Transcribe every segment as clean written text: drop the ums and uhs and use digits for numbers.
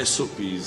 SOPs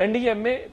NDMA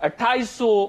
2800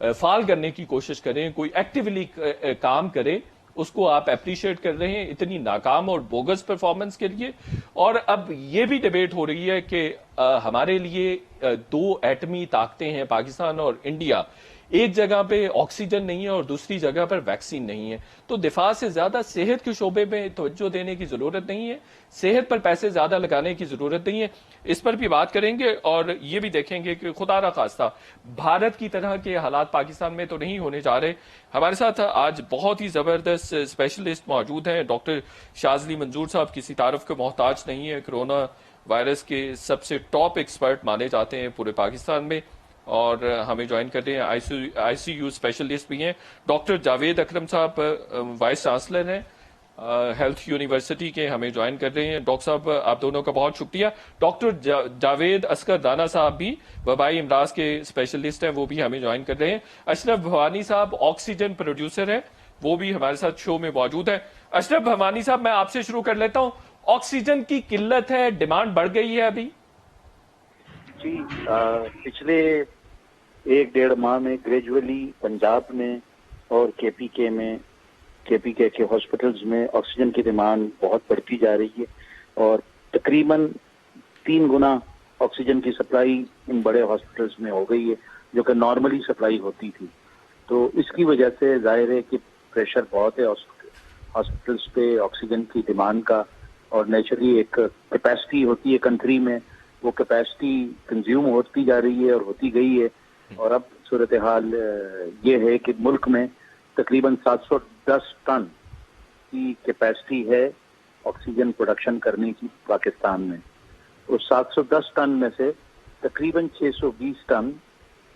فعال کرنے کی کوشش کریں, کوئی ایکٹیولی کام کریں, اس کو آپ اپریشیٹ کر رہے ہیں اتنی ناکام اور بوگس پرفارمنس کے لیے. اور اب یہ بھی ڈیبیٹ ہو رہی ہے کہ ہمارے لیے دو ایٹمی طاقتیں ہیں, پاکستان اور انڈیا, ایک جگہ پہ آکسیجن نہیں ہے اور دوسری جگہ پر ویکسین نہیں ہے, تو دفاع سے زیادہ صحت کے شعبے میں توجہ دینے کی ضرورت نہیں ہے, صحت پر پیسے زیادہ لگانے کی ضرورت نہیں ہے. اس پر بھی بات کریں گے اور یہ بھی دیکھیں گے کہ خدا نہ خواستہ بھارت کی طرح کے حالات پاکستان میں تو نہیں ہونے جا رہے. ہمارے ساتھ آج بہت ہی زبردست اسپیشلسٹ موجود ہیں. ڈاکٹر شاذلی منظور صاحب کسی تعارف کے محتاج نہیں ہے, کرونا وائرس کے سب سے ٹاپ ایکسپرٹ مانے جاتے ہیں پورے پاکستان میں, اور ہمیں جوائن کر رہے ہیں آئی سی یو اسپیشلسٹ بھی ہیں. ڈاکٹر جاوید اکرم صاحب وائس چانسلر ہیں ہیلتھ یونیورسٹی کے, ہمیں جوائن کر رہے ہیں. ڈاکٹر صاحب آپ دونوں کا بہت شکریہ. ڈاکٹر جاوید اسکر دانا صاحب بھی وبائی امراض کے اسپیشلسٹ ہیں, وہ بھی ہمیں جوائن کر رہے ہیں. اشرف بھوانی صاحب آکسیجن پروڈیوسر ہیں, وہ بھی ہمارے ساتھ شو میں موجود ہیں. اشرف بھوانی صاحب میں آپ سے شروع کر لیتا ہوں, آکسیجن کی قلت ہے, ڈیمانڈ بڑھ گئی ہے ابھی؟ جی, پچھلے 1-1.5 ماہ میں گریجولی پنجاب میں اور کے پی کے کے ہاسپٹلز میں آکسیجن کی ڈیمانڈ بہت بڑھتی جا رہی ہے, اور تقریباً 3 گنا آکسیجن کی سپلائی ان بڑے ہاسپٹلز میں ہو گئی ہے جو کہ نارملی سپلائی ہوتی تھی. تو اس کی وجہ سے ظاہر ہے کہ پریشر بہت ہے ہاسپٹلز پہ آکسیجن کی ڈیمانڈ کا, اور نیچرلی ایک کیپیسٹی ہوتی ہے کنٹری میں, وہ کیپیسٹی کنزیوم ہوتی جا رہی ہے اور ہوتی گئی ہے. اور اب صورتحال یہ ہے کہ ملک میں تقریباً 710 ٹن کی کیپیسٹی ہے آکسیجن پروڈکشن کرنے کی پاکستان میں. اس 710 ٹن میں سے تقریباً 620 ٹن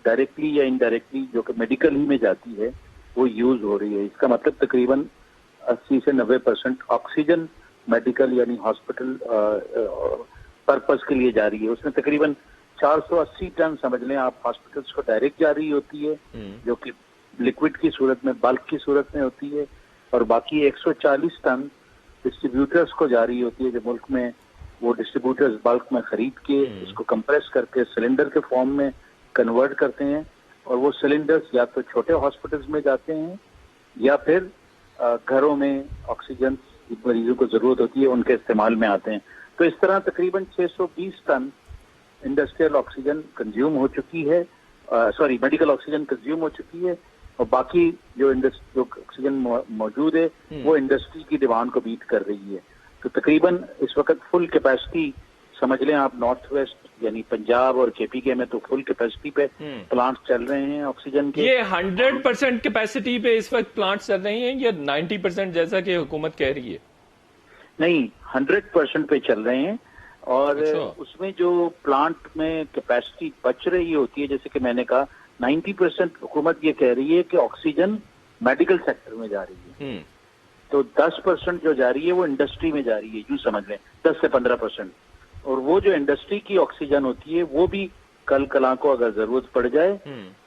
ڈائریکٹلی یا انڈائریکٹلی جو کہ میڈیکل ہی میں جاتی ہے وہ یوز ہو رہی ہے. اس کا مطلب تقریباً 80 سے 90% آکسیجن میڈیکل یعنی ہاسپٹل پرپز کے لیے جا رہی ہے. اس میں تقریباً 480 ٹن سمجھ لیں آپ ہاسپٹلس کو ڈائریکٹ جا رہی ہوتی ہے جو کہ لکوڈ کی صورت میں, بلک کی صورت میں ہوتی ہے, اور باقی 140 ٹن ڈسٹریبیوٹرز کو جا رہی ہوتی ہے جو ملک میں وہ ڈسٹریبیوٹرز بلک میں خرید کے اس کو کمپریس کر کے سلنڈر کے فارم میں کنورٹ کرتے ہیں, اور وہ سلنڈرز یا تو چھوٹے ہاسپٹلز میں جاتے ہیں یا پھر گھروں میں آکسیجن مریضوں کو ضرورت ہوتی ہے ان کے استعمال میں آتے ہیں. تو اس طرح تقریباً 620 ٹن انڈسٹریل آکسیجن کنزیوم ہو چکی ہے, میڈیکل آکسیجن کنزیوم ہو چکی ہے, اور باقی جو آکسیجن موجود ہے وہ انڈسٹری کی ڈیمانڈ کو بیٹ کر رہی ہے. تو تقریباً اس وقت فل کیپیسٹی سمجھ لیں آپ نارتھ ویسٹ یعنی پنجاب اور کے پی کے میں تو فل کیپیسٹی پہ پلانٹ چل رہے ہیں آکسیجن کے. یہ 100% کیپیسٹی پہ اس وقت پلانٹ چل رہے ہیں یا 90% جیسا کہ حکومت کہہ رہی ہے؟ نہیں, 100% پہ چل رہے ہیں, اور اس میں جو پلانٹ میں کیپیسٹی بچ رہی ہوتی ہے جیسے کہ میں نے کہا 90% حکومت یہ کہہ رہی ہے کہ آکسیجن میڈیکل سیکٹر میں جا رہی ہے, تو 10% جو جا رہی ہے وہ انڈسٹری میں جا رہی ہے, یوں سمجھ لیں 10 سے 15%. اور وہ جو انڈسٹری کی آکسیجن ہوتی ہے وہ بھی کل کلاں کو اگر ضرورت پڑ جائے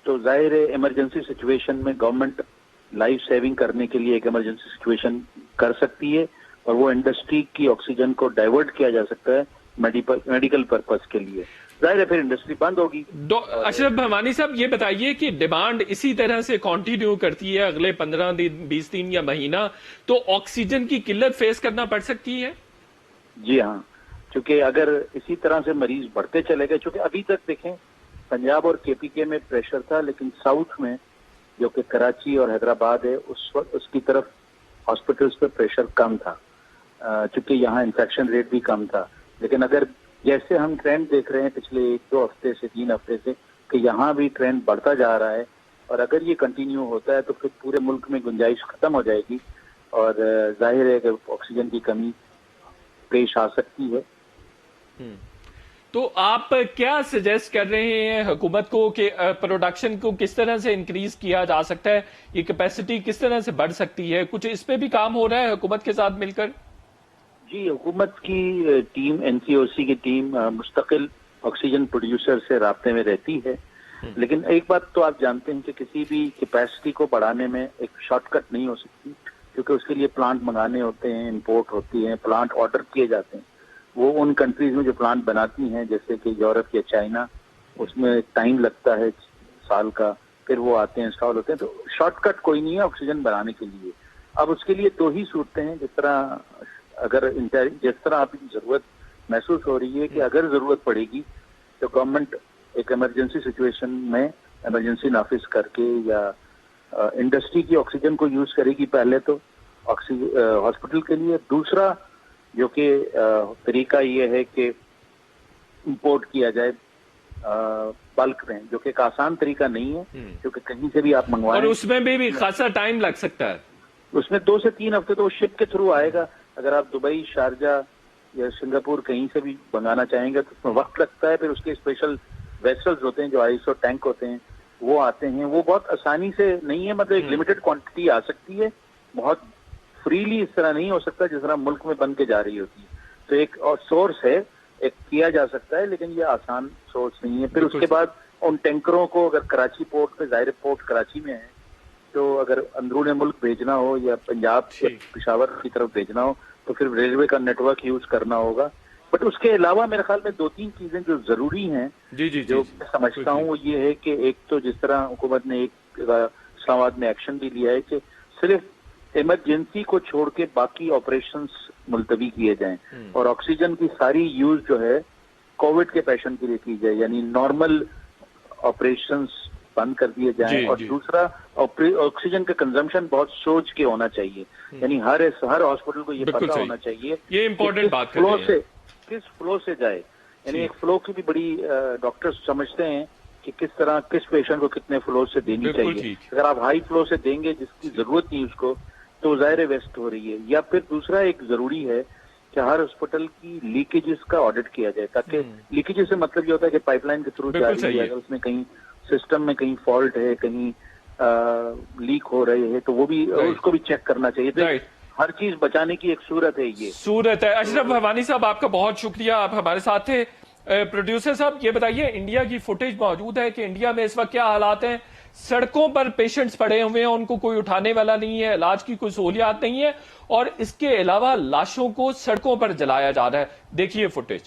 تو ظاہر ہے ایمرجنسی سچویشن میں گورنمنٹ لائف سیونگ کرنے کے لیے ایک ایمرجنسی سچویشن کر سکتی ہے, اور وہ انڈسٹری کی آکسیجن کو ڈائیورٹ کیا جا سکتا ہے میڈیکل پرپز کے لیے. ظاہر ہے پھر انڈسٹری بند ہوگی. اشرف بھوانی صاحب یہ بتائیے کہ ڈیمانڈ اسی طرح سے کنٹینیو کرتی ہے اگلے 15 دن 20 دن یا مہینہ, تو آکسیجن کی قلت فیس کرنا پڑ سکتی ہے؟ جی ہاں, چونکہ اگر اسی طرح سے مریض بڑھتے چلے گئے, چونکہ ابھی تک دیکھیں پنجاب اور کے پی کے میں پریشر تھا, لیکن ساؤتھ میں جو کہ کراچی اور حیدرآباد ہے اس کی طرف ہاسپٹلس پہ پریشر کم تھا چونکہ یہاں انفیکشن ریٹ بھی کم تھا. لیکن اگر جیسے ہم ٹرینڈ دیکھ رہے ہیں پچھلے 1-2 ہفتے سے 3 ہفتے سے کہ یہاں بھی ٹرینڈ بڑھتا جا رہا ہے, اور اگر یہ کنٹینیو ہوتا ہے تو پھر پورے ملک میں گنجائش ختم ہو جائے گی, اور ظاہر ہے کہ آکسیجن کی کمی پیش آ سکتی ہے. تو آپ کیا سجیسٹ کر رہے ہیں حکومت کو کہ پروڈکشن کو کس طرح سے انکریز کیا جا سکتا ہے, یہ کیپیسٹی کس طرح سے بڑھ سکتی ہے؟ کچھ اس پہ بھی کام ہو رہا ہے حکومت کے ساتھ مل کر؟ جی, حکومت کی ٹیم NCOC کی ٹیم مستقل آکسیجن پروڈیوسر سے رابطے میں رہتی ہے, لیکن ایک بات تو آپ جانتے ہیں کہ کسی بھی کیپیسٹی کو بڑھانے میں ایک شارٹ کٹ نہیں ہو سکتی, کیونکہ اس کے لیے پلانٹ منگانے ہوتے ہیں, امپورٹ ہوتی ہیں, پلانٹ آرڈر کیے جاتے ہیں. وہ ان کنٹریز میں جو پلانٹ بناتی ہیں جیسے کہ یورپ یا چائنا, اس میں ٹائم لگتا ہے سال کا پھر وہ آتے ہیں انسٹال ہوتے ہیں. تو شارٹ کٹ کوئی نہیں ہے آکسیجن بنانے کے لیے. اب اس کے لیے دو ہی صورتیں ہیں. جس طرح آپ کی ضرورت محسوس ہو رہی ہے کہ اگر ضرورت پڑے گی تو گورنمنٹ ایک ایمرجنسی سچویشن میں ایمرجنسی نافذ کر کے یا انڈسٹری کی آکسیجن کو یوز کرے گی پہلے تو ہاسپٹل کے لیے. دوسرا جو کہ طریقہ یہ ہے کہ امپورٹ کیا جائے بلک میں, جو کہ ایک آسان طریقہ نہیں ہے کیونکہ کہیں سے بھی آپ منگوائیں اور اس میں بھی خاصا ٹائم لگ سکتا ہے. اس میں 2 سے 3 ہفتے تو وہ شپ کے تھرو آئے گا. اگر آپ دبئی, شارجہ یا سنگاپور کہیں سے بھی منگانا چاہیں گے تو اس میں وقت لگتا ہے. پھر اس کے اسپیشل ویسلز ہوتے ہیں جو آئسو ٹینک ہوتے ہیں وہ آتے ہیں. وہ بہت آسانی سے نہیں ہے, مطلب ایک لمیٹڈ کوانٹٹی آ سکتی ہے, بہت فریلی اس طرح نہیں ہو سکتا جس طرح ملک میں بن کے جا رہی ہوتی ہے. تو ایک اور سورس ہے, ایک کیا جا سکتا ہے, لیکن یہ آسان سورس نہیں ہے. پھر اس کے بعد ان ٹینکروں کو اگر کراچی پورٹ پہ, ظاہر پورٹ کراچی میں ہے, تو اگر اندرون ملک بھیجنا ہو یا پنجاب یا پشاور کی طرف بھیجنا ہو تو پھر ریلوے کا نیٹ ورک یوز کرنا ہوگا. بٹ اس کے علاوہ میرے خیال میں 2-3 چیزیں جو ضروری ہیں جو میں سمجھتا ہوں وہ یہ ہے کہ ایک تو جس طرح حکومت نے ایک اسلام آباد میں ایکشن بھی لیا ہے کہ صرف ایمرجنسی کو چھوڑ کے باقی آپریشنز ملتوی کیے جائیں اور آکسیجن کی ساری یوز جو ہے کووڈ کے پیشنٹ کے لیے کی جائے, یعنی نارمل آپریشنز بند کر دیے جائیں. اور دوسرا آکسیجن کا کنزمپشن بہت سوچ کے ہونا چاہیے, یعنی ہر ہاسپٹل کو یہ پتہ ہونا چاہیے یہ امپورٹنٹ بات کس فلو سے جائے. یعنی ایک فلو کی بھی بڑی ڈاکٹر سمجھتے ہیں کہ کس پیشنٹ کو کتنے فلو سے دینی چاہیے. اگر آپ ہائی فلو سے دیں گے جس کی ضرورت نہیں اس کو تو ظاہر ویسٹ ہو رہی ہے. یا پھر دوسرا ایک ضروری ہے کہ ہر ہاسپٹل کی لیکیجز کا آڈٹ کیا جائے, تاکہ لیکیجز سے مطلب یہ ہوتا ہے کہ پائپ لائن کے تھرو جا رہی ہے, اگر اس میں کہیں سسٹم میں کہیں فالٹ ہے, کہیں لیک ہو رہے ہیں تو وہ بھی اس کو بھی چیک کرنا چاہیے. ہر چیز بچانے کی ایک صورت ہے, یہ صورت ہے. اشرف بھوانی صاحب آپ کا بہت شکریہ, آپ ہمارے ساتھ تھے. پروڈیوسر صاحب یہ بتائیے, انڈیا کی فوٹیج موجود ہے کہ انڈیا میں اس وقت کیا حالات ہیں؟ سڑکوں پر پیشنٹس پڑے ہوئے ہیں, ان کو کوئی اٹھانے والا نہیں ہے, علاج کی کوئی سہولیات نہیں ہے, اور اس کے علاوہ لاشوں کو سڑکوں پر جلایا جا رہا ہے. دیکھیے فوٹیج.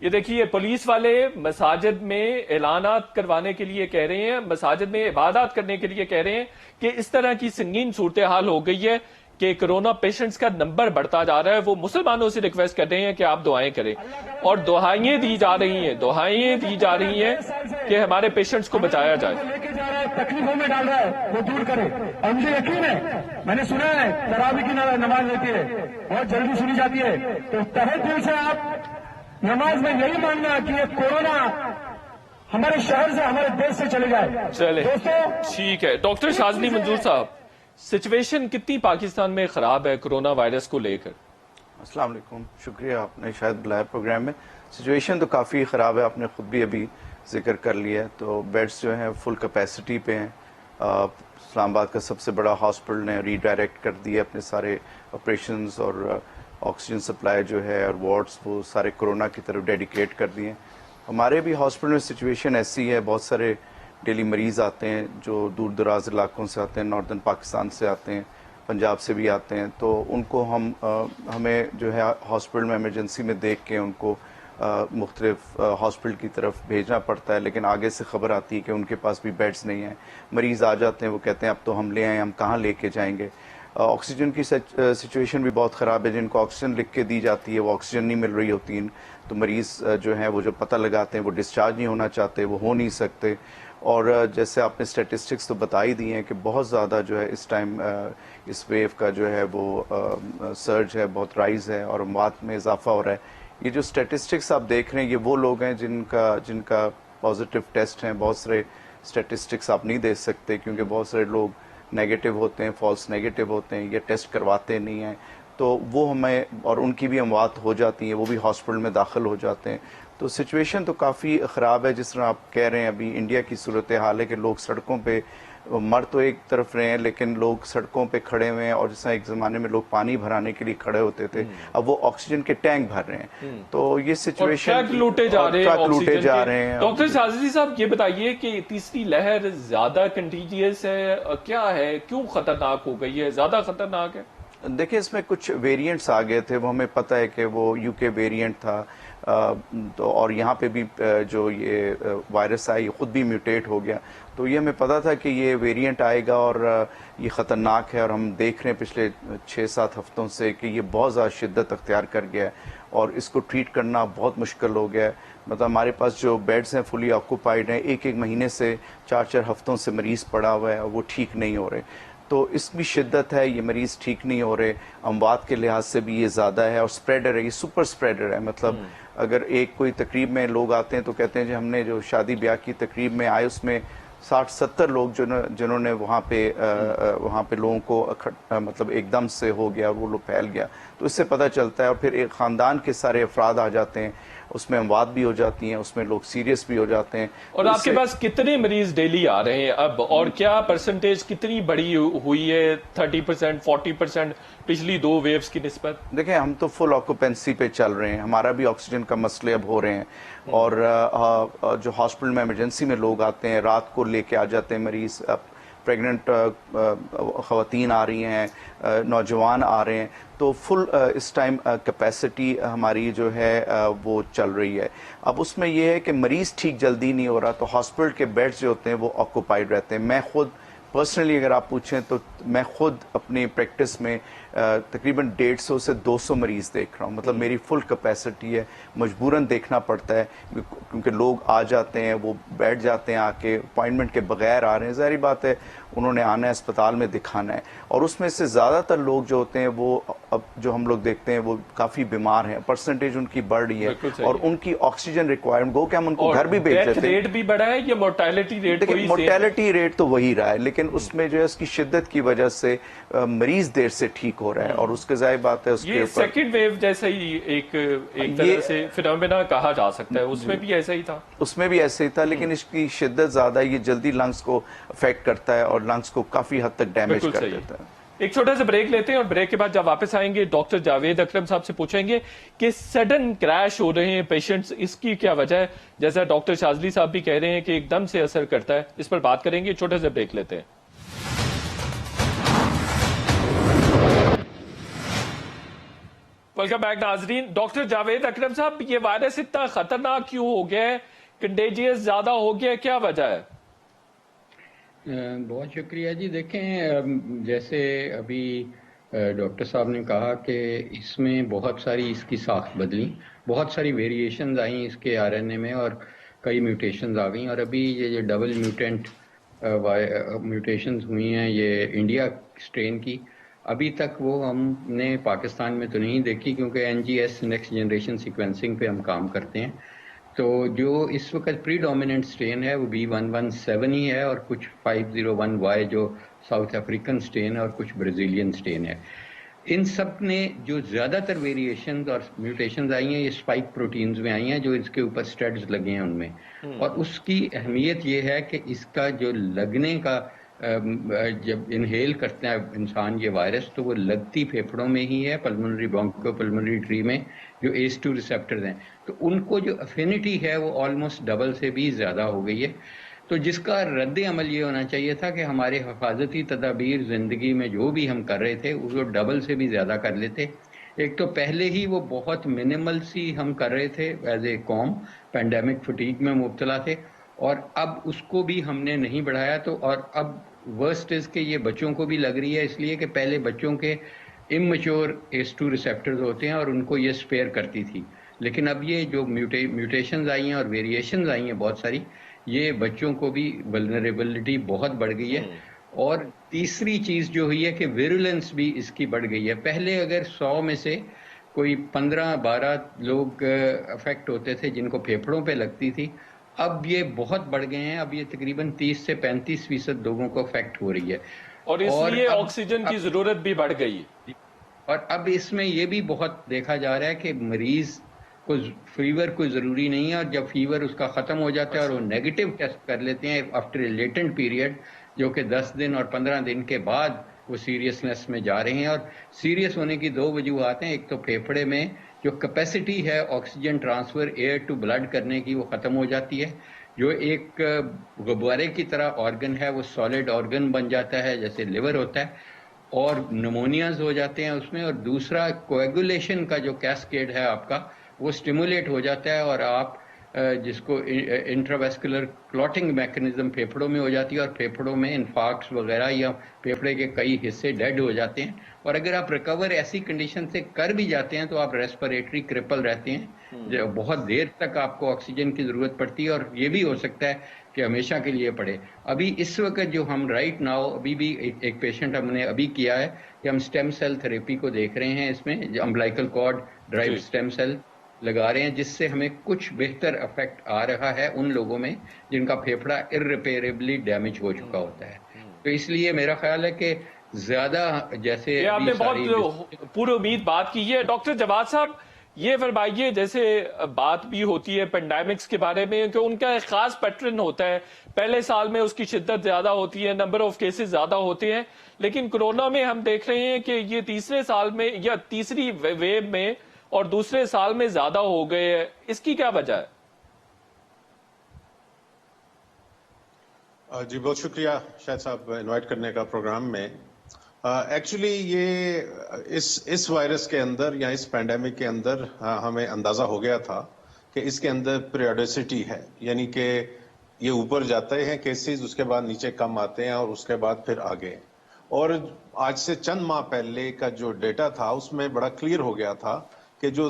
یہ دیکھیے پولیس والے مساجد میں اعلانات کروانے کے لیے کہہ رہے ہیں, مساجد میں عبادات کرنے کے لیے کہہ رہے ہیں کہ اس طرح کی سنگین صورتحال ہو گئی ہے کہ کرونا پیشنٹس کا نمبر بڑھتا جا رہا ہے. وہ مسلمانوں سے ریکویسٹ کر رہے ہیں کہ آپ دعائیں کریں, اور دعائیں دی جا رہی ہیں کہ ہمارے پیشنٹس کو بچایا جائے. تکلیفوں میں ڈال رہا ہے وہ دور کرے. اور مجھے یقین ہے, میں نے سنا ہے تراویح کی نماز ہوتی ہے بہت جلدی سنی جاتی ہے, تو تہہ دل سے آپ نماز میں یہی ماننا کہ یہ کورونا ہمارے شہر سے, ہمارے دیش سے چلے جائے. چلے ٹھیک ہے. ڈاکٹر شاذلی منظور صاحب, سچویشن کتنی پاکستان میں خراب ہے کورونا وائرس کو لے کر؟ السلام علیکم, شکریہ, آپ نے شاید بلایا پروگرام میں. سچویشن تو کافی خراب ہے, آپ نے خود بھی ابھی ذکر کر لیا ہے. تو بیڈز جو ہیں فل کیپیسٹی پہ ہیں. اسلام آباد کا سب سے بڑا ہاسپٹل نے ری ڈائریکٹ کر دیے اپنے سارے آپریشنز, اور آکسیجن سپلائی جو ہے اور وارڈز وہ سارے کورونا کی طرف ڈیڈیکیٹ کر دیے. ہمارے بھی ہاسپٹل میں سچویشن ایسی ہے, بہت سارے ڈیلی مریض آتے ہیں جو دور دراز علاقوں سے آتے ہیں, ناردرن پاکستان سے آتے ہیں, پنجاب سے بھی آتے ہیں. تو ان کو ہمیں جو ہے ہاسپٹل میں ایمرجنسی میں دیکھ کے ان کو مختلف ہاسپٹل کی طرف بھیجنا پڑتا ہے, لیکن آگے سے خبر آتی ہے کہ ان کے پاس بھی بیڈز نہیں ہیں. مریض آ جاتے ہیں, وہ کہتے ہیں اب تو ہم لے آئیں, ہم کہاں لے کے جائیں گے. آکسیجن کی سچویشن بھی بہت خراب ہے. جن کو آکسیجن لکھ کے دی جاتی ہے وہ آکسیجن نہیں مل رہی ہوتی ہیں, تو مریض جو ہیں وہ جو پتہ لگاتے ہیں وہ ڈسچارج نہیں ہونا چاہتے, وہ ہو نہیں سکتے. اور جیسے آپ نے سٹیٹسٹکس تو بتا ہی دی ہیں کہ بہت زیادہ جو ہے اس ٹائم اس ویو کا جو ہے وہ سرج ہے, بہت رائز ہے, اور اموات میں اضافہ ہو رہا ہے. یہ جو سٹیٹسٹکس آپ دیکھ رہے ہیں یہ وہ لوگ ہیں جن کا پازیٹیو ٹیسٹ ہیں. بہت سارے سٹیٹسٹکس آپ نہیں دے سکتے کیونکہ بہت سارے لوگ نیگیٹو ہوتے ہیں, فالس نیگیٹو ہوتے ہیں, یہ ٹیسٹ کرواتے نہیں ہیں, تو وہ ہمیں, اور ان کی بھی اموات ہو جاتی ہیں, وہ بھی ہاسپٹل میں داخل ہو جاتے ہیں. تو سچویشن تو کافی خراب ہے. جس طرح آپ کہہ رہے ہیں ابھی انڈیا کی صورتحال ہے کہ لوگ سڑکوں پہ مر تو ایک طرف رہے ہیں لیکن لوگ سڑکوں پہ کھڑے ہوئے ہیں, اور جس طرح ایک زمانے میں لوگ پانی بھرانے کے لیے کھڑے ہوتے تھے اب وہ آکسیجن کے ٹینک بھر رہے ہیں. تو یہ سچویشن ٹرک لوٹے جا رہے ہیں. ڈاکٹر شاذلی صاحب یہ بتائیے کہ تیسری لہر زیادہ کنٹیجیس ہے, کیا ہے, کیوں خطرناک ہو گئی ہے, زیادہ خطرناک ہے؟ دیکھیں اس میں کچھ ویریئنٹس آ گئے تھے، وہ ہمیں پتہ ہے کہ وہ یو کے ویریئنٹ تھا، تو اور یہاں پہ بھی جو یہ وائرس آیا یہ خود بھی میوٹیٹ ہو گیا، تو یہ ہمیں پتا تھا کہ یہ ویریئنٹ آئے گا اور یہ خطرناک ہے، اور ہم دیکھ رہے ہیں پچھلے 6-7 ہفتوں سے کہ یہ بہت زیادہ شدت اختیار کر گیا ہے اور اس کو ٹریٹ کرنا بہت مشکل ہو گیا ہے. مطلب ہمارے پاس جو بیڈز ہیں فلی آکوپائڈ ہیں، ایک مہینے سے 4 ہفتوں سے مریض پڑا ہوا ہے اور وہ ٹھیک نہیں ہو رہے، تو اس بھی شدت ہے، یہ مریض ٹھیک نہیں ہو رہے، اموات کے لحاظ سے بھی یہ زیادہ ہے، اور سپریڈر ہے، یہ سپر سپریڈر ہے. مطلب اگر کوئی تقریب میں لوگ آتے ہیں تو کہتے ہیں جی ہم نے جو شادی بیاہ کی تقریب میں آئے اس میں 60-70 لوگ جنہوں نے وہاں پہ لوگوں کو مطلب ایک دم سے ہو گیا اور وہ لوگ پھیل گیا، تو اس سے پتہ چلتا ہے. اور پھر ایک خاندان کے سارے افراد آ جاتے ہیں، اس میں اموات بھی ہو جاتی ہیں، اس میں لوگ سیریس بھی ہو جاتے ہیں. اور آپ کے پاس کتنے مریض ڈیلی آ رہے ہیں اب، اور کیا پرسنٹیج کتنی بڑی ہوئی ہے، 30%، 40% پچھلی 2 ویوز کی نسبت؟ دیکھیں ہم تو فل آکوپینسی پہ چل رہے ہیں، ہمارا بھی آکسیجن کا مسئلے اب ہو رہے ہیں، اور جو ہاسپٹل میں ایمرجنسی میں لوگ آتے ہیں رات کو لے کے آ جاتے ہیں مریض، پریگننٹ خواتین آ رہی ہیں، نوجوان آ رہے ہیں، تو فل اس ٹائم کیپیسٹی ہماری جو ہے وہ چل رہی ہے. اب اس میں یہ ہے کہ مریض ٹھیک جلدی نہیں ہو رہا تو ہاسپٹل کے بیڈز جو ہوتے ہیں وہ آکوپائڈ رہتے ہیں. میں خود پرسنلی اگر آپ پوچھیں تو میں خود اپنی پریکٹس میں تقریباً 150 سے 200 مریض دیکھ رہا ہوں. مطلب میری فل کیپیسٹی ہے، مجبوراً دیکھنا پڑتا ہے کیونکہ لوگ آ جاتے ہیں، وہ بیٹھ جاتے ہیں، آ کے اپائنٹمنٹ کے بغیر آ رہے ہیں، ظاہری بات ہے انہوں نے آنا ہے اسپتال میں دکھانا ہے. اور اس میں سے زیادہ تر لوگ جو ہوتے ہیں وہ اب جو ہم لوگ دیکھتے ہیں وہ کافی بیمار ہیں، پرسنٹیج ان کی بڑھ رہی ہے، اور ان کی آکسیجن ریکوائرمنٹ گو کہ ہم ان کو گھر بھی بھیج دیتے ہیں. ڈیتھ ریٹ بھی بڑھا ہے یا مورٹیلٹی ریٹ؟ مورٹیلٹی ریٹ تو وہی رہا ہے، لیکن اس میں جو ہے اس کی شدت کی وجہ سے مریض دیر سے ٹھیک ہو رہا ہے، اور اس کے ظاہر بات ہے اس کے اوپر سیکنڈ ویو جیسا ہی ایک طرح سے فینومینا کہا جا سکتا ہے، اس میں بھی ایسا ہی تھا. اس میں بھی ایسے ہی تھا، لیکن اس کی شدت زیادہ ہے، یہ جلدی لنگز کو افیکٹ کرتا ہے اور لنگز کو کافی حد تک ڈیمیج کر دیتا ہے. ایک چھوٹا سا بریک لیتے ہیں، اور بریک کے بعد جب واپس آئیں گے ڈاکٹر جاوید اکرم صاحب سے پوچھیں گے کہ سڈن کریش ہو رہے ہیں پیشنٹس، اس کی کیا وجہ ہے؟ جیسا ڈاکٹر شاذلی صاحب بھی کہہ رہے ہیں کہ ایک دم سے اثر کرتا ہے، اس پر بات کریں گے. چھوٹا سا بریک لیتے ہیں. ویلکم بیک ناظرین. ڈاکٹر جاوید اکرم صاحب، یہ وائرس اتنا خطرناک کیوں ہو گیا ہے، کنٹیجیس زیادہ ہو گیا ہے، کیا وجہ ہے؟ بہت شکریہ جی. دیکھیں جیسے ابھی ڈاکٹر صاحب نے کہا کہ اس میں بہت ساری اس کی ساخت بدلی، بہت ساری ویریشنز آئیں اس کے RNA میں، اور کئی میوٹیشنز آ گئیں، اور ابھی یہ ڈبل میوٹیشنز ہوئی ہیں یہ انڈیا اسٹرین کی. ابھی تک وہ ہم نے پاکستان میں تو نہیں دیکھی، کیونکہ NGS نیکسٹ جنریشن سیکوینسنگ پہ ہم کام کرتے ہیں. تو جو اس وقت پری ڈومیننٹ سٹرین ہے وہ B117 ہی ہے، اور کچھ 501Y جو ساؤتھ افریقن سٹرین ہے، اور کچھ برازیلین سٹرین ہے. ان سب نے جو زیادہ تر ویریشنز اور میوٹیشنز آئی ہیں یہ اسپائک پروٹینز میں آئی ہیں، جو اس کے اوپر اسٹیڈز لگے ہیں ان میں. اور اس کی اہمیت یہ ہے کہ اس کا جو لگنے کا جب انہیل کرتا ہے انسان یہ وائرس، تو وہ لگتی پھیپھڑوں میں ہی ہے، پلمونری برونکو پلمونری ٹری میں جو ACE2 ریسیپٹرز ہیں، تو ان کو جو افینٹی ہے وہ آلموسٹ ڈبل سے بھی زیادہ ہو گئی ہے. تو جس کا رد عمل یہ ہونا چاہیے تھا کہ ہمارے حفاظتی تدابیر زندگی میں جو بھی ہم کر رہے تھے اس کو ڈبل سے بھی زیادہ کر لیتے. ایک تو پہلے ہی وہ بہت منیمل سی ہم کر رہے تھے ایز اے قوم، پینڈیمک فٹیگ میں مبتلا تھے، اور اب اس کو بھی ہم نے نہیں بڑھایا. تو اور اب ورسٹ از کہ یہ بچوں کو بھی لگ رہی ہے، اس لیے کہ پہلے بچوں کے اممیچور ACE2 ریسیپٹرز ہوتے ہیں اور ان کو یہ سپیئر کرتی تھی، لیکن اب یہ جو میوٹیشنز آئی ہیں اور ویریشنز آئی ہیں بہت ساری، یہ بچوں کو بھی ولنریبلٹی بہت بڑھ گئی ہے. اور تیسری چیز جو ہوئی ہے کہ ویرولنس بھی اس کی بڑھ گئی ہے. پہلے اگر 100 میں سے کوئی 15-12 لوگ افیکٹ ہوتے تھے جن کو پھیپھڑوں پہ لگتی تھی، اب یہ بہت بڑھ گئے ہیں، اب یہ تقریباً 30 سے 35% لوگوں کو افیکٹ ہو رہی ہے. اور اس لیے آکسیجن کی ضرورت بھی بڑھ گئی. اور اب اس میں یہ بھی بہت دیکھا جا رہا ہے کہ مریض کو فیور کوئی ضروری نہیں ہے، اور جب فیور اس کا ختم ہو جاتا ہے اور وہ نیگیٹو ٹیسٹ کر لیتے ہیں آفٹر اے لیٹنٹ پیریڈ، جو کہ 10 دن اور 15 دن کے بعد وہ سیریسنس میں جا رہے ہیں. اور سیریس ہونے کی 2 وجوہات ہیں. ایک تو پھیپھڑے میں جو کیپیسٹی ہے oxygen transfer air to blood کرنے کی وہ ختم ہو جاتی ہے. جو ایک غبارے کی طرح آرگن ہے وہ سالڈ آرگن بن جاتا ہے جیسے لیور ہوتا ہے. اور نمونیاز ہو جاتے ہیں اس میں، اور دوسرا کویگولیشن کا جو کیسکیڈ ہے آپ کا وہ سٹیمولیٹ ہو جاتا ہے، اور آپ جس کو انٹراویسکولر کلوٹنگ میکنزم پھیپھڑوں میں ہو جاتی ہے، اور پھیپھڑوں میں انفارکٹس وغیرہ یا پھیپھڑے کے کئی حصے ڈیڈ ہو جاتے ہیں، اور اگر آپ ریکور ایسی کنڈیشن سے کر بھی جاتے ہیں تو آپ ریسپریٹری کرپل رہتے ہیں، جو بہت دیر تک آپ کو آکسیجن کی ضرورت پڑتی ہے، اور یہ بھی ہو سکتا ہے کہ ہمیشہ کے لیے پڑے۔ ابھی اس وقت جو ہم رائٹ ناؤ ابھی بھی ایک پیشنٹ ہم نے ابھی کیا ہے کہ ہم سٹیم سیل تھراپی کو دیکھ رہے ہیں، اس میں امبلائکل کارڈ ڈرائیو سٹیم سیل لگا رہے ہیں، جس سے ہمیں کچھ بہتر افیکٹ آ رہا ہے ان لوگوں میں جن کا پھیپھڑا ارریپیریبلی ڈیمیج ہو چکا ہوتا ہے۔ تو اس لیے میرا خیال ہے کہ زیادہ جیسے یہ آپ نے بہت پورا امید بات کی ہے۔ ڈاکٹر جواد صاحب یہ فرمائیے، جیسے بات بھی ہوتی ہے پینڈیمکس کے بارے میں کہ ان کا ایک خاص پیٹرن ہوتا ہے، پہلے سال میں اس کی شدت زیادہ ہوتی ہے، نمبر آف کیسز زیادہ ہوتے ہیں، لیکن کورونا میں ہم دیکھ رہے ہیں کہ یہ تیسرے سال میں یا تیسری ویو میں اور دوسرے سال میں زیادہ ہو گئے ہیں، اس کی کیا وجہ ہے؟ جی بہت شکریہ شاہد صاحب انوائٹ کرنے کا پروگرام میں۔ ایکچولی یہ اس وائرس کے اندر یا اس پینڈیمک کے اندر ہمیں اندازہ ہو گیا تھا کہ اس کے اندر پیریوڈیسٹی ہے، یعنی کہ یہ اوپر جاتے ہیں کیسز، اس کے بعد نیچے کم آتے ہیں اور اس کے بعد پھر آگے۔ اور آج سے چند ماہ پہلے کا جو ڈیٹا تھا اس میں بڑا کلیئر ہو گیا تھا کہ جو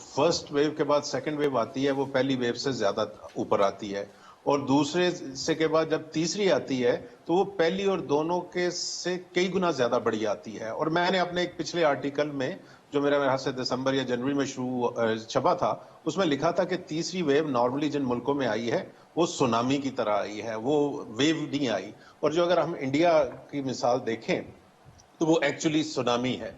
فرسٹ ویو کے بعد سیکنڈ ویو آتی ہے وہ پہلی ویو سے زیادہ اوپر آتی ہے، اور دوسرے سے کے بعد جب تیسری آتی ہے تو وہ پہلی اور دونوں کے سے کئی گنا زیادہ بڑی آتی ہے۔ اور میں نے اپنے ایک پچھلے آرٹیکل میں جو میرے خیال سے دسمبر یا جنوری میں چھپا تھا، اس میں لکھا تھا کہ تیسری ویو نارملی جن ملکوں میں آئی ہے وہ سونامی کی طرح آئی ہے، وہ ویو نہیں آئی۔ اور جو اگر ہم انڈیا کی مثال دیکھیں تو وہ ایکچولی سونامی ہے۔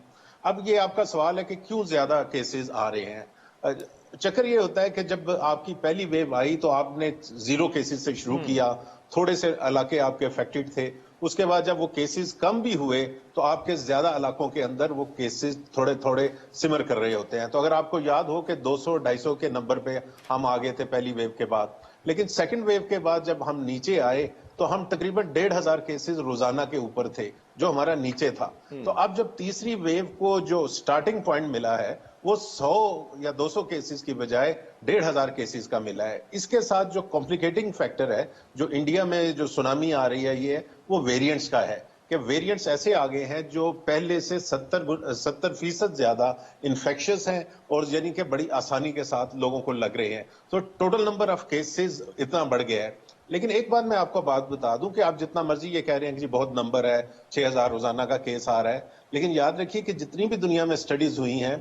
اب یہ آپ کا سوال ہے کہ کیوں زیادہ کیسز آ رہے ہیں۔ چکر یہ ہوتا ہے کہ جب آپ کی پہلی ویو آئی تو آپ نے 0 کیسز سے شروع کیا، تھوڑے سے علاقے آپ کے افیکٹڈ تھے، اس کے بعد جب وہ کیسز کم بھی ہوئے تو آپ کے زیادہ علاقوں کے اندر وہ کیسز تھوڑے تھوڑے سمر کر رہے ہوتے ہیں۔ تو اگر آپ کو یاد ہو کہ 200-250 کے نمبر پہ ہم آگے تھے پہلی ویو کے بعد، لیکن سیکنڈ ویو کے بعد جب ہم نیچے آئے تو ہم تقریباً 1,500 کیسز روزانہ کے اوپر تھے جو ہمارا نیچے تھا۔ تو اب جب تیسری ویو کو جو سٹارٹنگ پوائنٹ ملا ہے وہ 100 یا 200 کیسز کی بجائے 1,500 کیسز کا ملا ہے۔ اس کے ساتھ جو کمپلیکیٹنگ فیکٹر ہے جو انڈیا میں جو سونامی آ رہی ہے یہ وہ ویریئنٹس کا ہے کہ ویریئنٹس ایسے آگے ہیں جو پہلے سے 70% زیادہ انفیکشس ہیں اور یعنی کہ بڑی آسانی کے ساتھ لوگوں کو لگ رہے ہیں۔ تو ٹوٹل نمبر آف کیسز اتنا بڑھ گیا ہے۔ لیکن ایک بات میں آپ کو بات بتا دوں کہ آپ جتنا مرضی یہ کہہ رہے ہیں کہ جی بہت نمبر ہے، 6,000 روزانہ کا کیس آ رہا ہے، لیکن یاد رکھیے کہ جتنی بھی دنیا میں سٹڈیز ہوئی ہیں،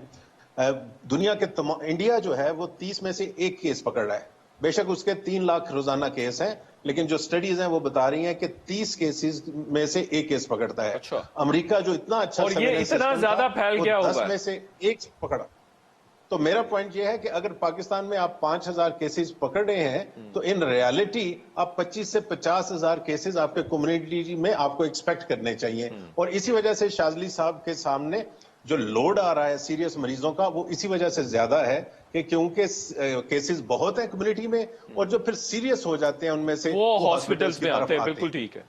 دنیا کے انڈیا جو ہے وہ 30 میں سے ایک کیس پکڑ رہا ہے۔ بے شک اس کے 3 لاکھ روزانہ کیس ہیں، لیکن جو سٹڈیز ہیں وہ بتا رہی ہیں کہ 30 کیسز میں سے ایک کیس پکڑتا ہے۔ امریکہ جو اتنا اچھا اور یہ اتنا زیادہ پھیل گیا ہوگا، 10 میں سے ایک پکڑا۔ تو میرا پوائنٹ یہ ہے کہ اگر پاکستان میں آپ 5,000 کیسز پکڑ رہے ہیں تو ان ریالٹی آپ 25 سے 50,000 کیسز آپ کے کمیونٹی میں آپ کو ایکسپیکٹ کرنے چاہیے۔ اور اسی وجہ سے شاذلی صاحب کے سامنے جو لوڈ آ رہا ہے سیریس مریضوں کا وہ اسی وجہ سے زیادہ ہے کہ کیونکہ کیسز بہت ہیں کمیونٹی میں، اور جو پھر سیریس ہو جاتے ہیں ان میں سے وہ ہاسپٹلز میں آتے ہیں۔ بالکل ٹھیک ہے،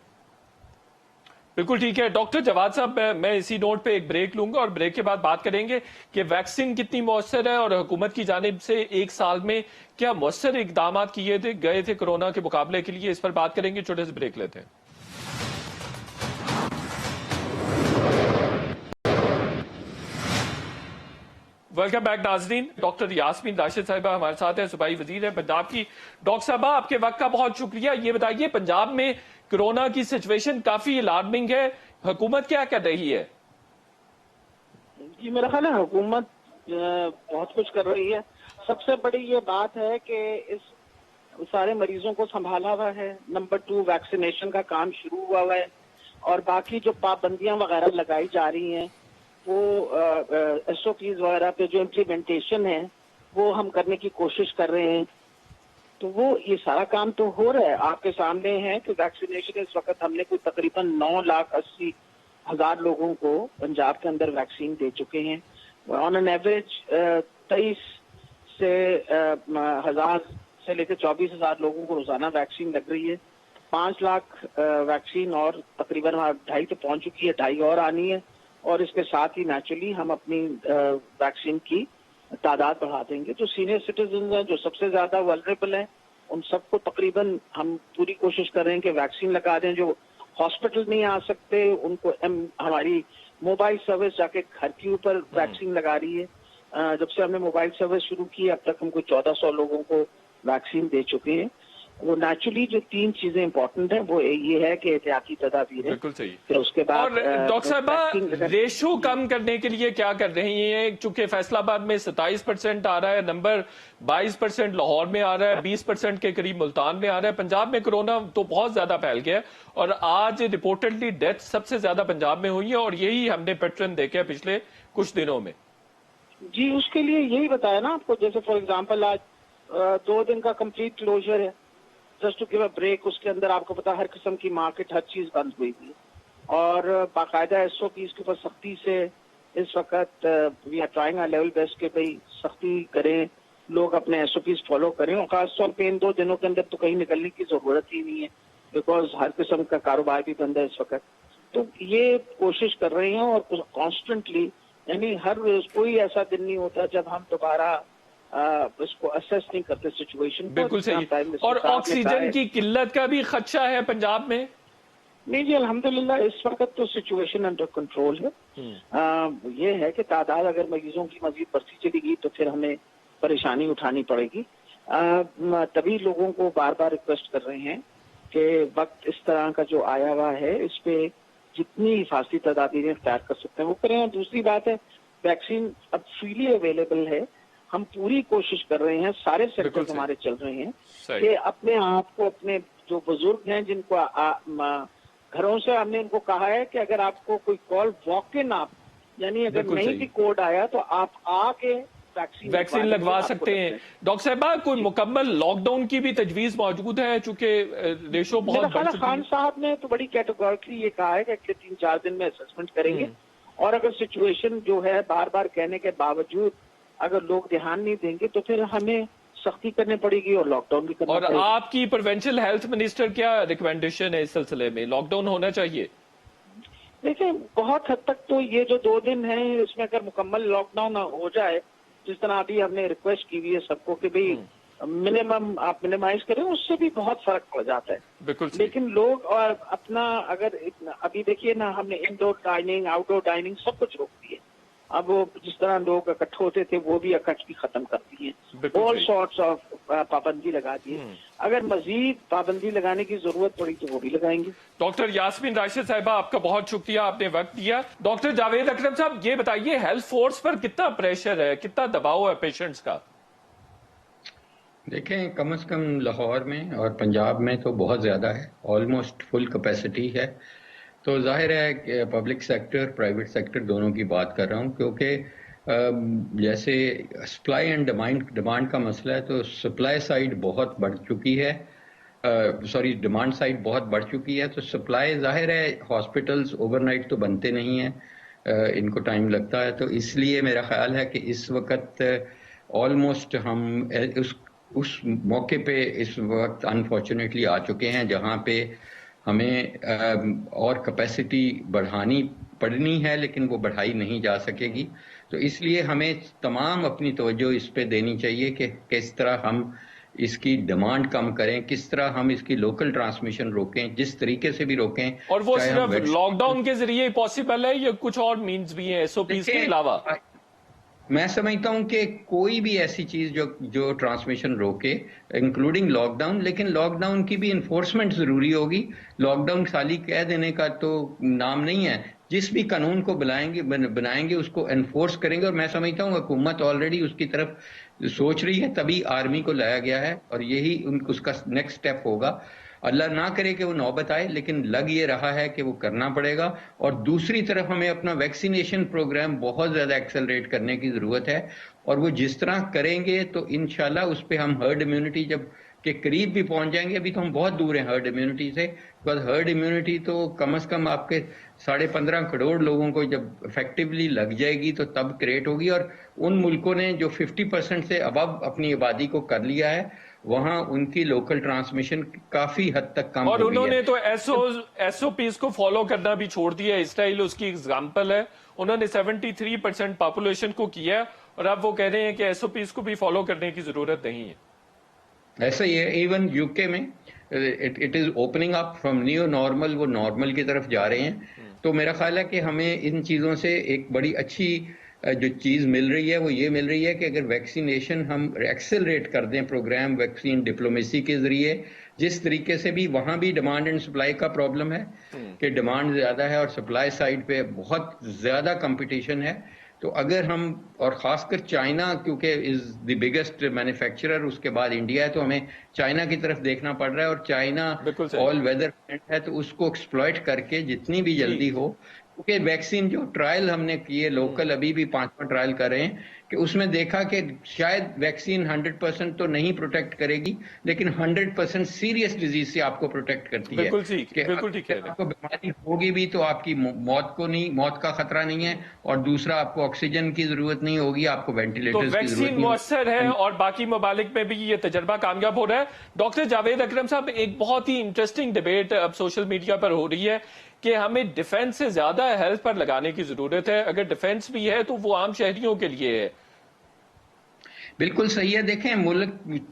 بالکل ٹھیک ہے۔ ڈاکٹر جواد صاحب میں اسی نوٹ پہ ایک بریک لوں گا اور بریک کے بعد بات کریں گے کہ ویکسین کتنی مؤثر ہے اور حکومت کی جانب سے ایک سال میں کیا مؤثر اقدامات کیے گئے تھے کورونا کے مقابلے کے لیے، اس پر بات کریں گے۔ چھوٹے سے بریک لیتے ہیں۔ ویلکم بیک ناظرین، ڈاکٹر یاسمین راشد صاحبہ ہمارے ساتھ ہیں، صوبائی وزیر ہیں پنجاب کی۔ ڈاکٹر صاحبہ آپ کے وقت کا بہت شکریہ۔ یہ بتائیے پنجاب میں کورونا کی سچویشن کافی الارمنگ ہے، حکومت کیا کر رہی ہے؟ جی میرا خیال ہے حکومت بہت کچھ کر رہی ہے۔ سب سے بڑی یہ بات ہے کہ اس سارے مریضوں کو سنبھالا ہوا ہے۔ نمبر 2 ویکسینیشن کا کام شروع ہوا ہے، اور باقی جو پابندیاں وغیرہ لگائی جا رہی ہیں وہ ایس او پیز وغیرہ پہ جو امپلیمنٹیشن ہے وہ ہم کرنے کی کوشش کر رہے ہیں۔ تو وہ یہ سارا کام تو ہو رہا ہے، آپ کے سامنے ہے کہ ویکسینیشن اس وقت ہم نے کوئی تقریباً 9,80,000 لوگوں کو پنجاب کے اندر ویکسین دے چکے ہیں۔ آن این ایوریج 23 سے 1,000 سے لے کے 24,000 لوگوں کو روزانہ ویکسین لگ رہی ہے۔ 5 لاکھ ویکسین اور تقریباً 2.5 تو پہنچ چکی ہے، 2.5 اور آنی ہے، اور اس کے ساتھ ہی نیچرلی ہم اپنی ویکسین کی تعداد بڑھا دیں گے. جو سینئر سٹیزنز ہیں، جو سب سے زیادہ ولنریبل ہیں، ان سب کو تقریباً ہم پوری کوشش کر رہے ہیں کہ ویکسین لگا دیں. جو ہاسپٹل نہیں آ سکتے ان کو ہماری موبائل سروس جا کے گھر کے اوپر ویکسین لگا رہی ہے. جب سے ہم نے موبائل سروس شروع کی اب تک ہم کو 1400 لوگوں کو ویکسین دے چکے ہیں. وہ نیچرلی جو 3 چیزیں امپورٹنٹ ہیں وہ یہ ہے کہ احتیاطی تدابیر ہے. بالکل صحیح. پھر اس کے بعد اور ڈاکٹر صاحبہ ریشو کم کرنے کے لیے کیا کر رہی ہیں؟ چونکہ فیصل آباد میں 27% آ رہا ہے نمبر، 22% لاہور میں آ رہا ہے، 20% کے قریب ملتان میں آ رہا ہے. پنجاب میں کورونا تو بہت زیادہ پھیل گیا ہے اور آج رپورٹڈلی ڈیتھ سب سے زیادہ پنجاب میں ہوئی ہے، اور یہی ہم نے پیٹرن دیکھا ہے پچھلے کچھ دنوں میں. جی اس کے لیے یہی بتایا نا آپ کو. جیسے فار ایگزامپل آج 2 دن کا کمپلیٹ کلوزر ہے، just to give a break. اس کے اندر آپ کو پتا ہر قسم کی مارکیٹ، ہر چیز بند ہوئی تھی، اور باقاعدہ SOPs کے اوپر سختی سے اس وقت we are trying our level best کہ بھائی سختی کریں، لوگ اپنے SOPs فالو کریں. اور خاص طور پہ ان 2 دنوں کے اندر تو کہیں نکلنے کی ضرورت ہی نہیں ہے، بیکاز ہر قسم کا کاروبار بھی بند ہے اس وقت. تو یہ کوشش کر رہے ہیں اور کانسٹنٹلی، یعنی ہر روز کوئی ایسا دن نہیں ہوتا جب ہم دوبارہ اس کو اسیس نہیں کرتے سچویشن کو. بالکل صحیح. اور آکسیجن کی قلت کا بھی خدشہ ہے پنجاب میں؟ نہیں جی الحمدللہ اس وقت تو سچویشن انڈر کنٹرول ہے. یہ ہے کہ تعداد اگر مریضوں کی مزید بڑھتی چلی گئی تو پھر ہمیں پریشانی اٹھانی پڑے گی. تبھی لوگوں کو بار بار ریکویسٹ کر رہے ہیں کہ وقت اس طرح کا جو آیا ہوا ہے اس پہ جتنی حفاظتی تدابیر اختیار کر سکتے ہیں وہ کریں. اور دوسری بات ہے ویکسین اب فریلی اویلیبل ہے. ہم پوری کوشش کر رہے ہیں، سارے سیکٹر ہمارے چل رہے ہیں کہ اپنے آپ کو، اپنے جو بزرگ ہیں جن کو گھروں سے ہم نے ان کو کہا ہے کہ اگر آپ کو کوئی کال واک ان آپ، یعنی اگر نہیں بھی کوڈ آیا تو آپ آ کے ویکسین لگوا سکتے ہیں. ڈاکٹر صاحبہ کوئی مکمل لاک ڈاؤن کی بھی تجویز موجود ہے چونکہ ریشو بہت بڑھ چکی ہے؟ خان صاحب نے تو بڑی کیٹیگوریکلی یہ کہا ہے کہ اگلے 3-4 دن میں اسسمنٹ کریں گے، اور اگر سچویشن جو ہے بار بار کہنے کے باوجود اگر لوگ دھیان نہیں دیں گے تو پھر ہمیں سختی کرنی پڑے گی اور لاک ڈاؤن بھی کرنا پڑے گا. اور آپ کی پروینشل ہیلتھ منسٹر کیا ریکمینڈیشن ہے اس سلسلے میں؟ لاک ڈاؤن ہونا چاہیے؟ دیکھیں بہت حد تک تو یہ جو 2 دن ہیں اس میں اگر مکمل لاک ڈاؤن ہو جائے، جس طرح ابھی ہم نے ریکویسٹ کی ہوئی ہے سب کو کہ بھئی منیمم آپ منیمائز کریں، اس سے بھی بہت فرق پڑ جاتا ہے. بالکل. لیکن لوگ اور اپنا اگر ابھی دیکھیے نا، ہم نے انڈور ڈائننگ، آؤٹ ڈور ڈائننگ سب کچھ روک دی ہے. اب وہ جس طرح لوگ اکٹھے ہوتے تھے وہ بھی اکٹھ بھی ختم کر دی ہیں. آل سارٹس آف پابندی لگا دی ہے. اگر مزید پابندی لگانے کی ضرورت پڑی تو وہ بھی لگائیں گے. ڈاکٹر یاسمین راشد صاحبہ آپ کا بہت شکریہ، آپ نے وقت دیا. ڈاکٹر جاوید اکرم صاحب یہ بتائیے ہیلتھ فورس پر کتنا پریشر ہے، کتنا دباؤ ہے پیشنٹس کا؟ دیکھیں کم از کم لاہور میں اور پنجاب میں تو بہت زیادہ ہے، آلموسٹ فل کیپیسٹی ہے. تو ظاہر ہے کہ پبلک سیکٹر پرائیویٹ سیکٹر دونوں کی بات کر رہا ہوں، کیونکہ جیسے سپلائی اینڈ ڈیمانڈ کا مسئلہ ہے تو سپلائی سائڈ بہت بڑھ چکی ہے، ڈیمانڈ سائڈ بہت بڑھ چکی ہے. تو سپلائی ظاہر ہے ہاسپٹلز اوور نائٹ تو بنتے نہیں ہیں، ان کو ٹائم لگتا ہے. تو اس لیے میرا خیال ہے کہ اس وقت آلموسٹ ہم اس موقع پہ اس وقت انفارچونیٹلی آ چکے ہیں جہاں پہ ہمیں اور کیپیسٹی بڑھانی پڑنی ہے، لیکن وہ بڑھائی نہیں جا سکے گی. تو اس لیے ہمیں تمام اپنی توجہ اس پہ دینی چاہیے کہ کس طرح ہم اس کی ڈیمانڈ کم کریں، کس طرح ہم اس کی لوکل ٹرانسمیشن روکیں، جس طریقے سے بھی روکیں. اور وہ صرف لاک ڈاؤن کے ذریعے پاسبل ہے یا کچھ اور مینز بھی ہیں SOPs کے علاوہ؟ میں سمجھتا ہوں کہ کوئی بھی ایسی چیز جو ٹرانسمیشن روکے انکلوڈنگ لاک ڈاؤن، لیکن لاک ڈاؤن کی بھی انفورسمنٹ ضروری ہوگی. لاک ڈاؤن خالی کہہ دینے کا تو نام نہیں ہے. جس بھی قانون کو بنائیں گے اس کو انفورس کریں گے. اور میں سمجھتا ہوں حکومت آلریڈی اس کی طرف سوچ رہی ہے، تبھی آرمی کو لایا گیا ہے اور یہی اس کا نیکسٹ سٹیپ ہوگا. اللہ نہ کرے کہ وہ نوبت آئے، لیکن لگ یہ رہا ہے کہ وہ کرنا پڑے گا. اور دوسری طرف ہمیں اپنا ویکسینیشن پروگرام بہت زیادہ ایکسلریٹ کرنے کی ضرورت ہے. اور وہ جس طرح کریں گے تو انشاءاللہ اس پہ ہم ہرڈ امیونٹی جب کے قریب بھی پہنچ جائیں گے. ابھی تو ہم بہت دور ہیں ہرڈ امیونٹی سے، بس ہرڈ امیونٹی تو کم از کم آپ کے 15.5 کروڑ لوگوں کو جب افیکٹولی لگ جائے گی تو تب کریٹ ہوگی. اور ان ملکوں نے جو 50% سے ابو اپنی آبادی کو کر لیا ہے وہاں ان کی لوکل ٹرانسمیشن کافی حد تک کم اور ہو گئی انہوں ہے. نے تو ایس او پیز کو فالو کرنا بھی چھوڑ دیا. اسرائیل اس کی ایگزامپل ہے. انہوں نے 73% پاپولیشن کو کیا ہے اور اب وہ کہہ رہے ہیں کہ ایس او پیز کو بھی فالو کرنے کی ضرورت نہیں ہے. ایسا ہی ہے. ایون یو کے میں it is opening up from new normal, وہ نارمل کی طرف جا رہے ہیں. تو میرا خیال ہے کہ ہمیں ان چیزوں سے ایک بڑی اچھی جو چیز مل رہی ہے وہ یہ مل رہی ہے کہ اگر ویکسینیشن ہم ایکسلریٹ کر دیں پروگرام ویکسین ڈپلومیسی کے ذریعے، جس طریقے سے بھی وہاں بھی ڈیمانڈ اینڈ سپلائی کا پرابلم ہے کہ ڈیمانڈ زیادہ ہے اور سپلائی سائڈ پہ بہت زیادہ کمپٹیشن ہے. تو اگر ہم، اور خاص کر چائنا کیونکہ از دی بگیسٹ مینوفیکچرر، اس کے بعد انڈیا ہے، تو ہمیں چائنا کی طرف دیکھنا پڑ رہا ہے. اور چائنا آل ویدر ہے تو اس کو ایکسپلائٹ کر کے جتنی بھی جلدی ہو، کیونکہ ویکسین جو ٹرائل ہم نے کیے لوکل، ابھی بھی 5واں ٹرائل کر رہے ہیں، کہ اس میں دیکھا کہ شاید ویکسین 100% تو نہیں پروٹیکٹ کرے گی لیکن 100% سیریس ڈیزیز سے آپ کو پروٹیکٹ کرتی ہے. بالکل ٹھیک ہے. آپ کو بیماری ہوگی بھی تو آپ کی موت کا خطرہ نہیں ہے، اور دوسرا آپ کو آکسیجن کی ضرورت نہیں ہوگی، آپ کو وینٹیلیٹر کی ضرورت نہیں ہوگی. ویکسین مؤثر ہے اور باقی ممالک میں بھی یہ تجربہ کامیاب ہو رہا ہے. ڈاکٹر جاوید اکرم صاحب، ایک بہت ہی انٹرسٹنگ ڈیبیٹ اب سوشل میڈیا پر ہو رہی ہے کہ ہمیں ڈیفنس سے زیادہ ہیلتھ پر لگانے کی ضرورت ہے. اگر ڈیفنس بھی ہے تو وہ عام شہریوں کے لیے ہے. بالکل صحیح ہے. دیکھیں،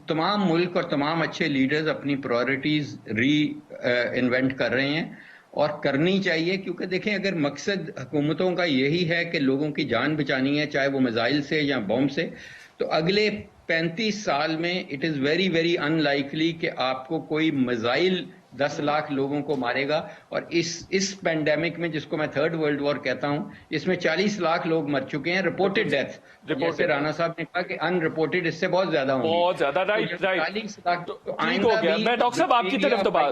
تمام ملک اور تمام اچھے لیڈرز اپنی پرائرٹیز ری انوینٹ کر رہے ہیں اور کرنی چاہیے، کیونکہ دیکھیں اگر مقصد حکومتوں کا یہی ہے کہ لوگوں کی جان بچانی ہے، چاہے وہ میزائل سے یا بم سے، تو اگلے 35 سال میں it is very very in likely کہ آپ کو کوئی میزائل 10 لاکھ لوگوں کو مارے گا. اور اس پینڈیمک میں، جس کو میں 3rd ورلڈ وار کہتا ہوں، اس میں 40 لاکھ لوگ مر چکے ہیں رپورٹڈ ڈیتھ. جیسے رانا صاحب نے کہا کہ ان رپورٹڈ اس سے بہت زیادہ ہوں گی. بہت زیادہ. رائٹ. 40 لاکھ ٹھیک ہو گیا. میں ڈاکٹر صاحب آپ کی طرف دوبارہ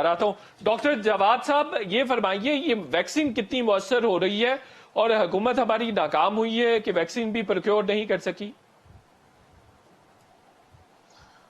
آتا ہوں. ڈاکٹر جواد صاحب، یہ فرمائیے، یہ ویکسین کتنی مؤثر ہو رہی ہے اور حکومت ہماری ناکام ہوئی ہے کہ ویکسین بھی پروکیور نہیں کر سکی؟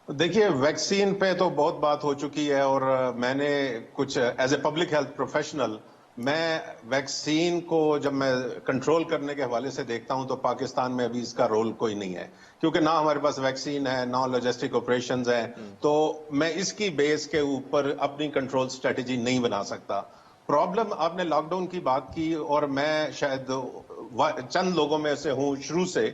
دیکھیے، ویکسین پہ تو بہت بات ہو چکی ہے، اور میں نے کچھ as a public health professional, میں ویکسین کو جب میں کنٹرول کرنے کے حوالے سے دیکھتا ہوں تو پاکستان میں ابھی اس کا رول کوئی نہیں ہے، کیونکہ نہ ہمارے پاس ویکسین ہے، نہ لاجسٹک آپریشنز ہیں. تو میں اس کی بیس کے اوپر اپنی کنٹرول سٹریٹجی نہیں بنا سکتا. پرابلم، آپ نے لاک ڈاؤن کی بات کی، اور میں شاید چند لوگوں میں سے ہوں شروع سے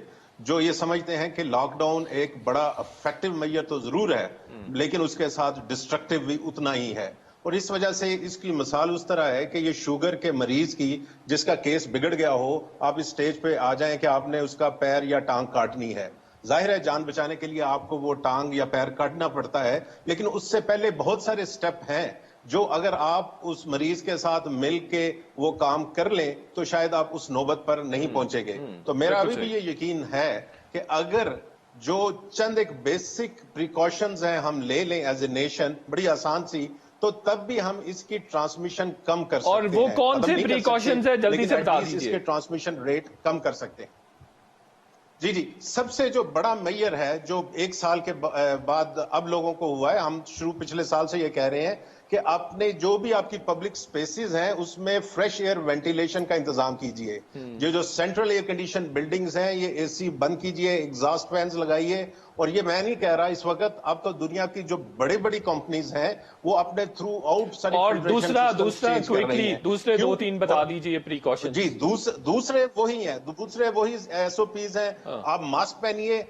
جو یہ سمجھتے ہیں کہ لاک ڈاؤن ایک بڑا افیکٹو میجر تو ضرور ہے، لیکن اس کے ساتھ ڈسٹرکٹیو بھی اتنا ہی ہے. اور اس وجہ سے اس کی مثال اس طرح ہے کہ یہ شوگر کے مریض کی جس کا کیس بگڑ گیا ہو، آپ اس سٹیج پہ آ جائیں کہ آپ نے اس کا پیر یا ٹانگ کاٹنی ہے. ظاہر ہے جان بچانے کے لیے آپ کو وہ ٹانگ یا پیر کاٹنا پڑتا ہے، لیکن اس سے پہلے بہت سارے سٹیپ ہیں جو اگر آپ اس مریض کے ساتھ مل کے وہ کام کر لیں تو شاید آپ اس نوبت پر نہیں پہنچے گے. تو میرا ابھی بھی یہ یقین ہے کہ اگر جو چند ایک بیسک پریکاشنز ہیں ہم لے لیں ایز اے نیشن، بڑی آسان سی، تو تب بھی ہم اس کی ٹرانسمیشن کم کر سکتے ہیں. اور وہ کون سے پریکاشنز ہیں، جلدی سے بتا دیجیے. اس کے ٹرانسمیشن ریٹ کم کر سکتے ہیں. جی، سب سے جو بڑا میئر ہے جو 1 سال کے بعد اب لوگوں کو ہوا ہے، ہم پچھلے سال سے یہ کہہ رہے ہیں کہ اپنے جو بھی آپ کی پبلک سپیسز ہیں اس میں فریش ایئر وینٹیلیشن کا انتظام کیجئے. جو سینٹرل ایئر کنڈیشن بلڈنگز ہیں یہ اے سی بند کیجئے، ایگزاسٹ فینز لگائیے. اور یہ میں نہیں کہہ رہا اس وقت، اب تو دنیا کی جو بڑی کمپنیز ہیں وہ اپنے تھرو آؤٹ ساری اور دوسرا کوئکلی دوسرے 2-3 بتا دیجئے پریکاشن. جی، دوسرے وہی ہیں، دوسرے وہی ایس او پیز ہیں. آپ ماسک پہنیے،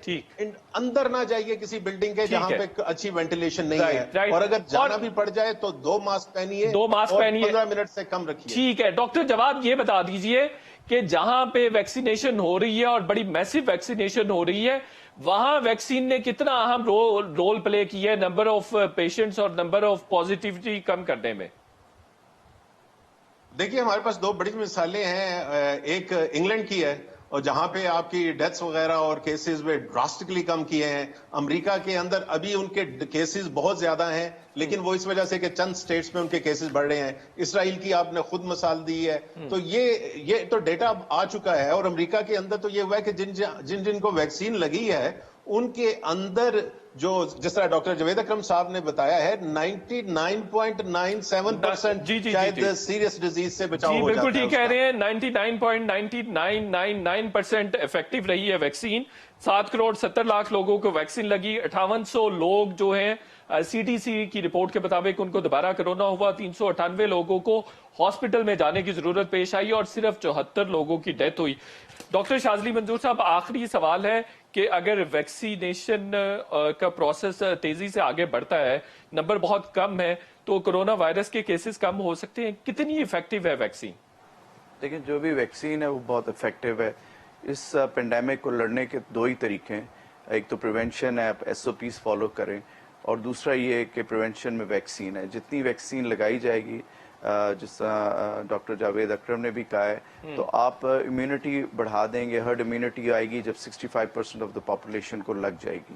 اندر نہ جائیے کسی بلڈنگ کے جہاں پہ اچھی وینٹیلیشن نہیں ہے، اور اگر جانا بھی پڑ جائے تو 2 ماسک پہنیے، 15 منٹ سے کم رکھیے. ٹھیک ہے. ڈاکٹر جواد یہ بتا دیجئے کہ جہاں پہ ویکسینیشن ہو رہی ہے اور بڑی میسو ویکسینیشن ہو رہی ہے، وہاں ویکسین نے کتنا اہم رول پلے کیا ہے نمبر آف پیشنٹس اور نمبر آف پازیٹیوٹی کم کرنے میں؟ دیکھیے، ہمارے پاس 2 بڑی مثالیں ہیں. ایک انگلینڈ کی ہے، اور جہاں پہ آپ کی ڈیتھس وغیرہ اور کیسز میں ڈراسٹکلی کم کیے ہیں. امریکہ کے اندر ابھی ان کے کیسز بہت زیادہ ہیں، لیکن وہ اس وجہ سے کہ چند سٹیٹس میں ان کے کیسز بڑھ رہے ہیں. اسرائیل کی آپ نے خود مثال دی ہے. تو یہ تو ڈیٹا آ چکا ہے. اور امریکہ کے اندر تو یہ ہوا ہے کہ جن کو ویکسین لگی ہے ان کے اندر جو جس طرح ڈاکٹر جاوید اکرم صاحب نے بتایا ہے 99.97% شاید سیریس ڈیزیز سے بچاؤ ہو جاتا ہے. بالکل ٹھیک کہہ رہے ہیں. 99.9999% افیکٹو رہی ہے ویکسین. 7.70 کروڑ لوگوں کو ویکسین لگی. 5800 لوگ جو ہیں سی ٹی سی کی رپورٹ کے مطابق ان کو دوبارہ کرونا ہوا. 398 لوگوں کو ہاسپٹل میں جانے کی ضرورت پیش آئی اور صرف 74 لوگوں کی ڈیتھ ہوئی. ڈاکٹر شاذلی منظور صاحب، آخری سوال ہے کہ اگر ویکسینیشن کا پروسیس تیزی سے آگے بڑھتا ہے، نمبر بہت کم ہے، تو کرونا وائرس کے کیسز کم ہو سکتے ہیں. کتنی افیکٹو ہے ویکسین؟ لیکن جو بھی ویکسین ہے وہ بہت افیکٹو ہے. اس پینڈیمک کو لڑنے کے دو ہی طریقے ہیں. ایک تو پریونشن ہے، آپ SOPs فالو کریں، اور دوسرا یہ کہ پریونشن میں ویکسین ہے. جتنی ویکسین لگائی جائے گی، جس طرح ڈاکٹر جاوید اکرم نے بھی کہا ہے، تو آپ امیونٹی بڑھا دیں گے. ہرڈ امیونٹی آئے گی جب 65% آف دا پاپولیشن کو لگ جائے گی.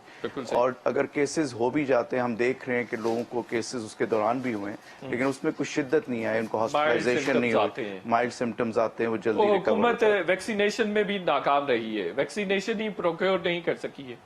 اور اگر کیسز ہو بھی جاتے ہیں، ہم دیکھ رہے ہیں کہ لوگوں کو کیسز اس کے دوران بھی ہوئے ہیں، لیکن اس میں کچھ شدت نہیں آئی، ان کو ہاسپٹلائزیشن نہیں ہوتی، مائلڈ سمٹمز آتے ہیں، وہ جلدی ریکور ہوتے ہیں. حکومت ویکسینیشن میں بھی ناکام رہی ہے، ویکسینیشن ہی پروکیور نہیں کر سکی ہے.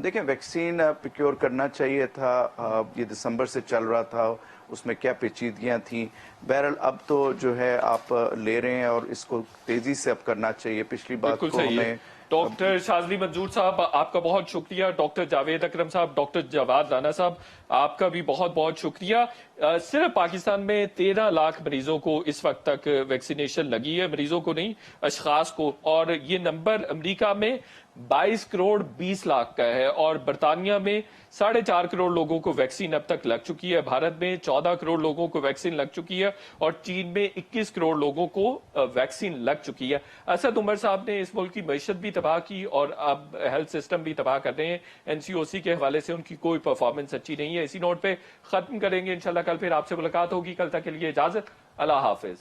دیکھیں، ویکسین پروکیور کرنا چاہیے تھا. یہ دسمبر سے چل رہا تھا، اس میں کیا پیچیدگیاں تھیں. بہرحال اب تو جو ہے آپ لے رہے ہیں اور اس کو تیزی سے اب کرنا چاہیے. پچھلی بات کو ہمیں ڈاکٹر شاذلی منظور صاحب آپ کا بہت شکریہ. ڈاکٹر جاوید اکرم صاحب، ڈاکٹر جواد رانا صاحب آپ کا بھی بہت بہت شکریہ. صرف پاکستان میں 13 لاکھ مریضوں کو اس وقت تک ویکسینیشن لگی ہے، مریضوں کو نہیں، اشخاص کو. اور یہ نمبر امریکہ میں 22 کروڑ 20 لاکھ کا ہے، اور برطانیہ میں 4.5 کروڑ لوگوں کو ویکسین اب تک لگ چکی ہے. بھارت میں 14 کروڑ لوگوں کو ویکسین لگ چکی ہے، اور چین میں 21 کروڑ لوگوں کو ویکسین لگ چکی ہے. اسد عمر صاحب نے اس ملک کی معیشت بھی تباہ کی اور اب ہیلتھ سسٹم بھی تباہ کر رہے ہیں. NCOC کے حوالے سے ان کی کوئی پرفارمنس اچھی نہیں ہے. اسی نوٹ پہ ختم کریں گے. انشاءاللہ کل پھر آپ سے ملاقات ہوگی. کل تک کے لیے اجازت. اللہ حافظ.